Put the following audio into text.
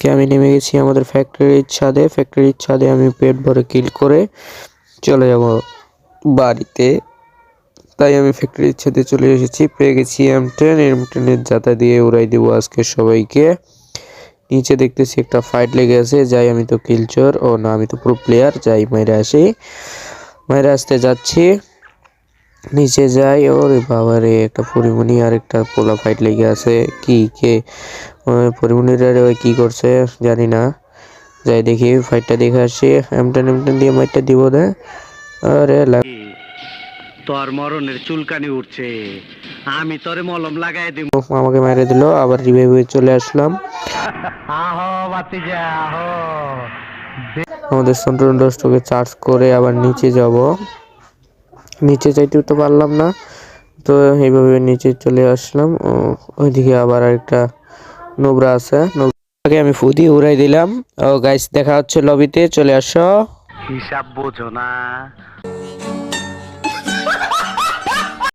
আজকে আমি নেমে গেছি আমাদের ফ্যাক্টরির ছাদে আমি পেট ভরে কিল করে চলে যাব বাড়িতে। তাই আমি ফ্যাক্টরির ছাদে চলে এসেছি, পেয়ে গেছি M10 এর জাতা দিয়ে উড়াই দেবো আজকে সবাইকে। নিচে দেখতেছি একটা ফাইট লেগে আছে, যাই আমি তো কিলচোর, ও না আমি তো প্রো প্লেয়ার, যাই মাইরে আসতে যাচ্ছি। নিচে যাই, ওরে বাবারে একটা পরিমণি আর একটা পোলা ফাইট লেগে আছে। কি কে পরিমণিরা ওই কি করছে জানি না, যাই দেখি ফাইটটা দেখে আসি। M10 দিয়ে মাইটটা দিব না। আরে তোর মরণের চুলকানি উঠছে, আমি তোরে মলম লাগাই দিব। আমাকে মেরে দিল, আবার রিভাইভ হয়ে চলে আসলাম। আহো বাতিজা আহো। আমাদের সন্ট্রোকে চার্জ করে আবার নিচে যাব। নিচে যাইতেও তো পারলাম না, তো এইভাবে নিচে চলে আসলাম। ওইদিকে আবার একটা নোবরা আছে, নোবরাকে আমি ফু দিয়ে উড়াই দিলাম। ও গাইস দেখা হচ্ছে লবিতে, চলে আসো। হিসাব বোঝো না।